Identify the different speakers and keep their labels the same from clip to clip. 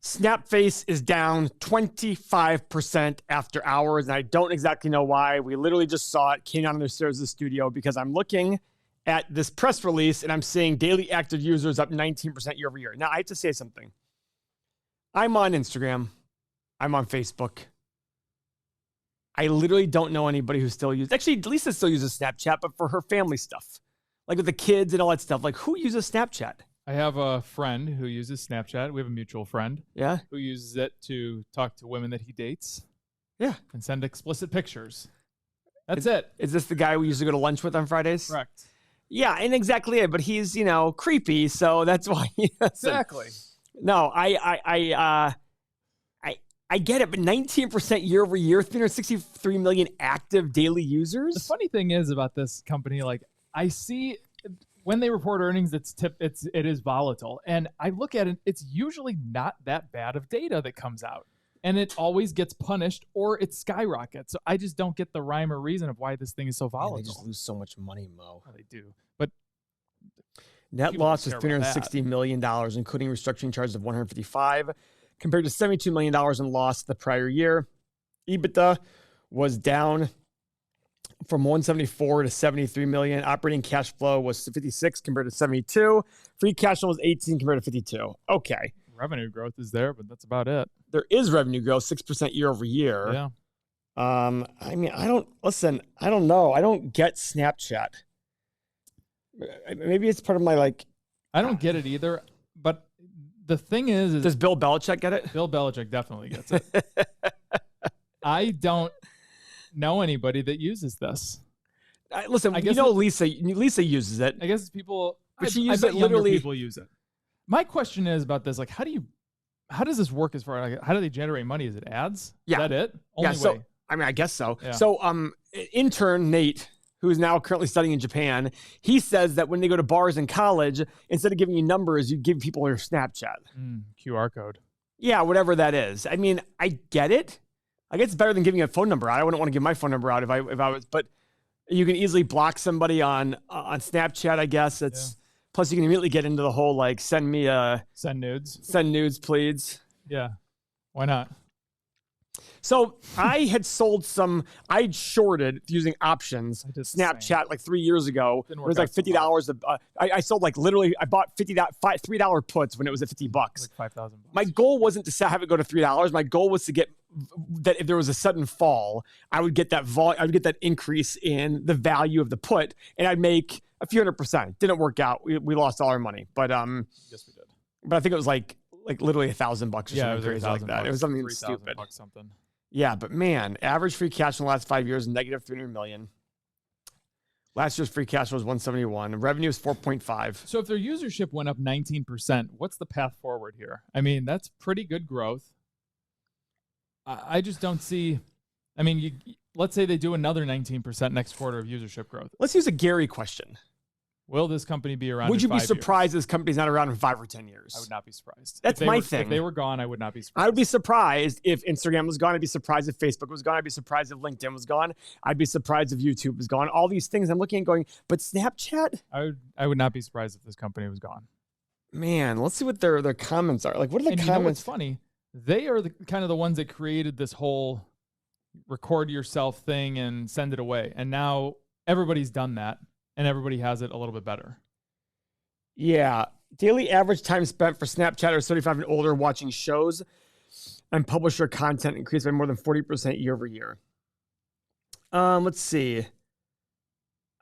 Speaker 1: Snapface is down 25% after hours, and I don't exactly know why. We literally just saw it, came down the stairs of the studio, because I'm looking at this press release, and I'm seeing daily active users up 19% year over year. Now, I have to say something. I'm on Instagram. I'm on Facebook. I literally don't know anybody who still uses... Actually, Lisa still uses Snapchat, but for her family stuff. Like with the kids and all that stuff. Like, who uses Snapchat?
Speaker 2: I have a friend who uses Snapchat. We have a mutual friend.
Speaker 1: Yeah.
Speaker 2: Who uses it to talk to women that he dates.
Speaker 1: Yeah.
Speaker 2: And send explicit pictures. That's it.
Speaker 1: Is this the guy we used to go to lunch with on Fridays?
Speaker 2: Correct.
Speaker 1: Yeah, and exactly it. But he's, creepy, so that's why.
Speaker 2: Exactly.
Speaker 1: No, I get it, but 19% year over year, 363 million active daily users.
Speaker 2: The funny thing is about this company, like I see when they report earnings, it is volatile, and I look at it, it's usually not that bad of data that comes out, and it always gets punished or it skyrockets. So I just don't get the rhyme or reason of why this thing is so volatile.
Speaker 1: Man, they just lose so much money, Mo.
Speaker 2: Well, they do, but
Speaker 1: net loss is $360 million, including restructuring charges of 155, compared to $72 million in loss the prior year. EBITDA was down from 174 to 73 million. Operating cash flow was 56 compared to 72. Free cash flow was 18 compared to 52. Okay.
Speaker 2: Revenue growth is there, but that's about it.
Speaker 1: There is revenue growth, 6% year over year.
Speaker 2: Yeah.
Speaker 1: I mean, I don't know. I don't get Snapchat. Maybe it's part of my
Speaker 2: I don't get it either, but the thing is
Speaker 1: does Bill Belichick get it?
Speaker 2: Bill Belichick definitely gets it. I don't know anybody that uses this.
Speaker 1: Listen, I guess Lisa uses it.
Speaker 2: I guess it's people,
Speaker 1: but she
Speaker 2: I
Speaker 1: uses
Speaker 2: bet
Speaker 1: it literally.
Speaker 2: People use it. My question is about this: like, how does this work? As far as how do they generate money? Is it ads?
Speaker 1: Yeah.
Speaker 2: Is that it? Only
Speaker 1: So
Speaker 2: way.
Speaker 1: I mean, I guess so.
Speaker 2: Yeah.
Speaker 1: So, intern Nate, who is now currently studying in Japan, he says that when they go to bars in college, instead of giving you numbers, you give people your Snapchat.
Speaker 2: QR code.
Speaker 1: Yeah, whatever that is. I mean, I get it. I guess it's better than giving a phone number out. I wouldn't want to give my phone number out if I was, but you can easily block somebody on Snapchat. I guess it's plus you can immediately get into the whole send nudes, please.
Speaker 2: Yeah, why not?
Speaker 1: So I had I'd shorted using options Snapchat 3 years ago. It was $50. I sold literally, I bought $3 puts when it was at $50.
Speaker 2: Like $5,000.
Speaker 1: My goal wasn't to have it go to $3. My goal was to get that if there was a sudden fall, I would get that I would get that increase in the value of the put, and I'd make a few %. Didn't work out. We lost all our money, but
Speaker 2: yes, we did.
Speaker 1: But I think it was like literally $1,000 or something crazy like that. It was something stupid.
Speaker 2: Something.
Speaker 1: Yeah, but man, average free cash in the last 5 years, negative 300 million. Last year's free cash was 171. Revenue is 4.5.
Speaker 2: So if their usership went up 19%, what's the path forward here? I mean, that's pretty good growth. I just don't see. I mean, let's say they do another 19% next quarter of usership growth.
Speaker 1: Let's use a Gary question.
Speaker 2: Will this company be around?
Speaker 1: Would you be surprised this company's not around in 5 or 10 years?
Speaker 2: I would not be surprised.
Speaker 1: That's my thing.
Speaker 2: If they were gone, I would not be surprised.
Speaker 1: I would be surprised if Instagram was gone. I'd be surprised if Facebook was gone. I'd be surprised if LinkedIn was gone. I'd be surprised if YouTube was gone. All these things I'm looking at going, but Snapchat?
Speaker 2: I would not be surprised if this company was gone.
Speaker 1: Man, let's see what their comments are. What are the comments?
Speaker 2: You know what's funny? They are kind of the ones that created this whole record yourself thing and send it away. And now everybody's done that, and everybody has it a little bit better.
Speaker 1: Yeah. Daily average time spent for Snapchatters 35 and older watching shows and publisher content increased by more than 40% year over year. Let's see.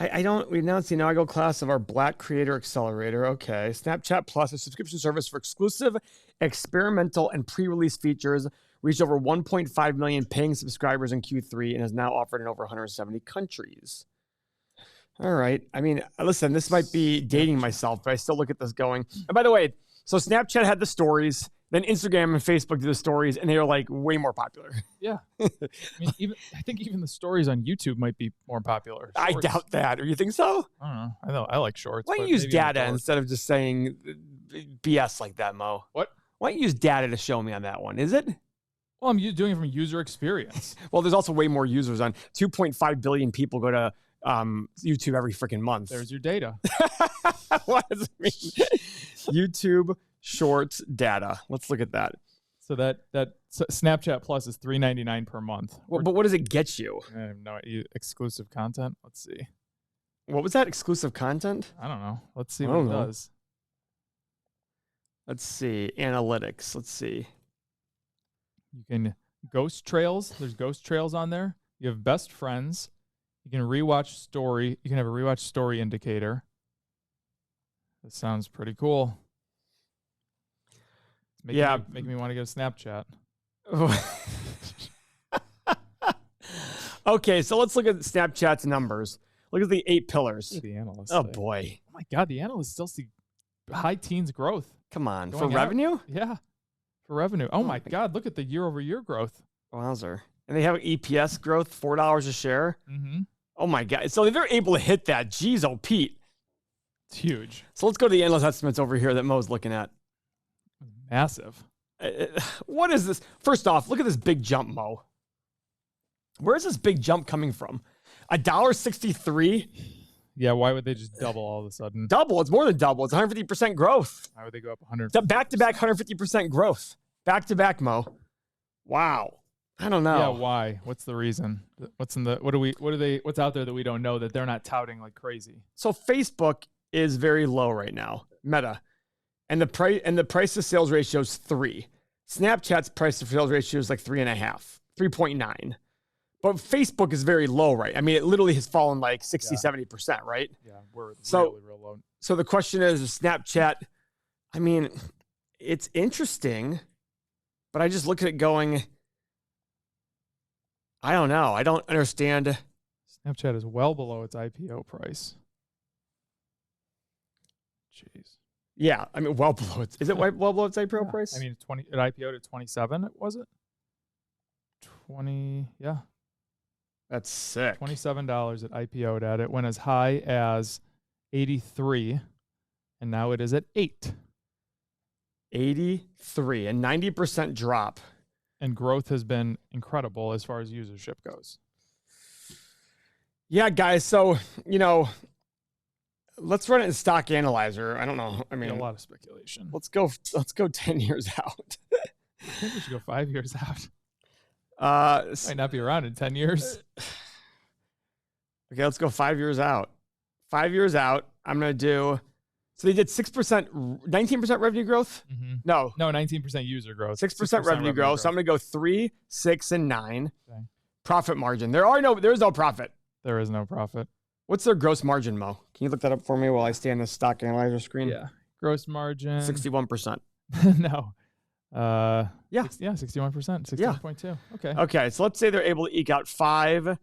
Speaker 1: We now see inaugural class of our Black Creator Accelerator. Okay. Snapchat Plus, a subscription service for exclusive, experimental, and pre-release features, reached over 1.5 million paying subscribers in Q3 and is now offered in over 170 countries. All right. I mean, listen, this might be dating myself, but I still look at this going. And by the way, so Snapchat had the stories, then Instagram and Facebook did the stories, and they are way more popular.
Speaker 2: Yeah. I mean, I think even the stories on YouTube might be more popular.
Speaker 1: Shorts. I doubt that. Or you think so?
Speaker 2: I don't know. I like shorts.
Speaker 1: Why don't you use data instead of just saying BS like that, Mo?
Speaker 2: What?
Speaker 1: Why don't you use data to show me on that one? Is it?
Speaker 2: Well, I'm doing it from user experience.
Speaker 1: Well, there's also way more users on 2.5 billion people go to YouTube every freaking month.
Speaker 2: There's your data.
Speaker 1: What does it mean? YouTube Shorts data. Let's look at that.
Speaker 2: So that Snapchat Plus is $3.99 per month.
Speaker 1: Well, but what does it get you?
Speaker 2: I have no idea. Exclusive content. Let's see.
Speaker 1: What was that? Exclusive content?
Speaker 2: I don't know. Let's see what it does.
Speaker 1: Let's see. Analytics. Let's see.
Speaker 2: You can ghost trails. There's ghost trails on there. You have best friends. You can rewatch story. You can have a rewatch story indicator. That sounds pretty cool. Making me want to get a Snapchat.
Speaker 1: Okay, so let's look at Snapchat's numbers. Look at the 8 pillars.
Speaker 2: The analysts.
Speaker 1: Oh, boy.
Speaker 2: Oh, my God. The analysts still see high teens growth.
Speaker 1: Come on. For revenue?
Speaker 2: Yeah. For revenue. Oh, my God. Look at the year-over-year growth.
Speaker 1: Wowzer. And they have EPS growth, $4 a share.
Speaker 2: Mm-hmm.
Speaker 1: Oh, my God. So they're able to hit that. Jeez, oh, Pete.
Speaker 2: It's huge.
Speaker 1: So let's go to the analyst estimates over here that Mo's looking at.
Speaker 2: Massive.
Speaker 1: What is this? First off, look at this big jump, Mo. Where's this big jump coming from? $1.63?
Speaker 2: Yeah, why would they just double all of a sudden?
Speaker 1: Double. It's more than double. It's 150% growth.
Speaker 2: Why would they go up 100?
Speaker 1: Back-to-back 150% growth. Back-to-back, Mo. Wow. I don't know.
Speaker 2: Yeah, why? What's the reason? What's out there that we don't know that they're not touting like crazy?
Speaker 1: So Facebook is very low right now. Meta. And the price to sales ratio is 3. Snapchat's price to sales ratio is like 3.5, 3.9. But Facebook is very low, right? I mean, it literally has fallen like 60, 70%, right?
Speaker 2: Yeah, we're
Speaker 1: really
Speaker 2: real low.
Speaker 1: So the question is, Snapchat, I mean, it's interesting, but I just look at it going, I don't know. I don't understand.
Speaker 2: Snapchat is well below its IPO price. Jeez.
Speaker 1: Yeah, I mean, well below it. Is it well below its IPO price?
Speaker 2: I mean, it IPO'd at 27, was it? 20, yeah.
Speaker 1: That's sick.
Speaker 2: $27 it IPO'd at. It went as high as 83, and now it is at 8.
Speaker 1: 83, a 90% drop.
Speaker 2: And growth has been incredible as far as usership goes.
Speaker 1: Yeah, guys. So, let's run it in Stock Analyzer. I don't know. I mean,
Speaker 2: a lot of speculation.
Speaker 1: Let's go 10 years out.
Speaker 2: I think we should go 5 years out. Might not be around in 10 years.
Speaker 1: Okay, let's go 5 years out. 5 years out, I'm going to do. So they did 6%, 19% revenue growth?
Speaker 2: Mm-hmm.
Speaker 1: No,
Speaker 2: 19% user growth.
Speaker 1: 6% revenue growth. So I'm going to go 3, 6, and 9.
Speaker 2: Okay.
Speaker 1: Profit margin. There is no profit.
Speaker 2: There is no profit.
Speaker 1: What's their gross margin, Mo? Can you look that up for me while I stay on the Stock Analyzer screen?
Speaker 2: Yeah. Gross margin.
Speaker 1: 61%.
Speaker 2: No. Yeah. 61%. 61.2. Okay.
Speaker 1: Okay. So let's say they're able to eke out 5,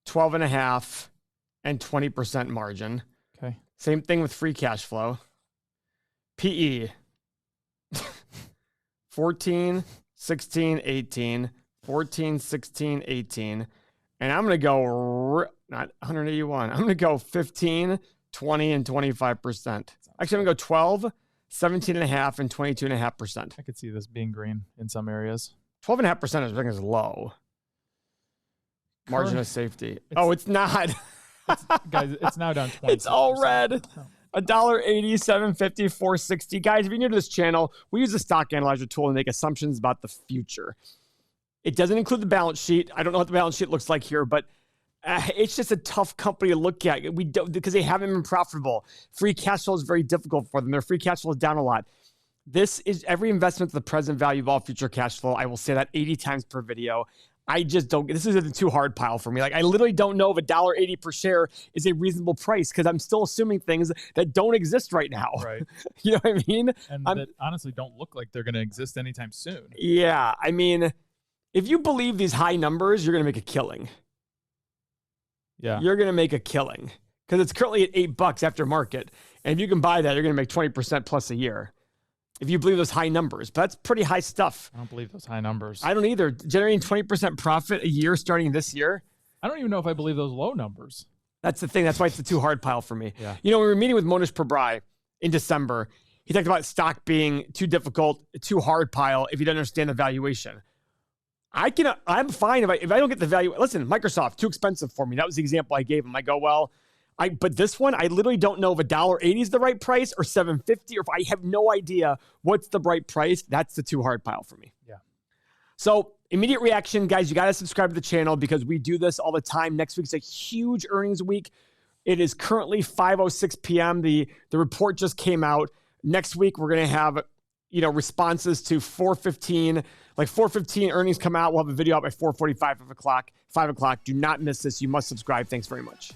Speaker 1: 12.5, and 20% margin.
Speaker 2: Okay.
Speaker 1: Same thing with free cash flow. PE. 14, 16, 18. 14, 16, 18. And I'm going to go, not 181. I'm going to go 15, 20, and 25%. Actually, I'm going to go 12, 17.5, and 22.5%.
Speaker 2: I could see this being green in some areas.
Speaker 1: 12.5% is low. Margin of safety. It's not.
Speaker 2: Guys, it's now down 20.
Speaker 1: It's all red. $1.80, $7.50, $4.60. Guys, if you're new to this channel, we use the Stock Analyzer tool to make assumptions about the future. It doesn't include the balance sheet. I don't know what the balance sheet looks like here, but it's just a tough company to look at. We don't, because they haven't been profitable. Free cash flow is very difficult for them. Their free cash flow is down a lot. This is every investment to the present value of all future cash flow. I will say that 80 times per video. I just don't. This is a too hard pile for me. Like, I literally don't know if $1.80 per share is a reasonable price because I'm still assuming things that don't exist right now.
Speaker 2: Right.
Speaker 1: You know what I mean?
Speaker 2: And that honestly don't look like they're going to exist anytime soon.
Speaker 1: Yeah. I mean, if you believe these high numbers, you're going to make a killing.
Speaker 2: Yeah.
Speaker 1: You're going to make a killing because it's currently at $8 after market. And if you can buy that, you're going to make 20% plus a year. If you believe those high numbers, but that's pretty high stuff.
Speaker 2: I don't believe those high numbers.
Speaker 1: I don't either. Generating 20% profit a year starting this year.
Speaker 2: I don't even know if I believe those low numbers.
Speaker 1: That's the thing. That's why it's the too hard pile for me.
Speaker 2: Yeah.
Speaker 1: We were meeting with Monish Prabrai in December. He talked about stock being too difficult, too hard pile if you don't understand the valuation. I'm fine if I don't get the value. Listen, Microsoft, too expensive for me. That was the example I gave him. I go, well, But this one, I literally don't know if $1.80 is the right price or $7.50, or if I have no idea what's the right price. That's the too hard pile for me.
Speaker 2: Yeah.
Speaker 1: So immediate reaction, guys, you got to subscribe to the channel because we do this all the time. Next week's a huge earnings week. It is currently 5:06 p.m. The report just came out. Next week, we're going to have, responses to 4:15. Like 4:15 earnings come out. We'll have a video out by 4:45, 5 o'clock. Do not miss this. You must subscribe. Thanks very much.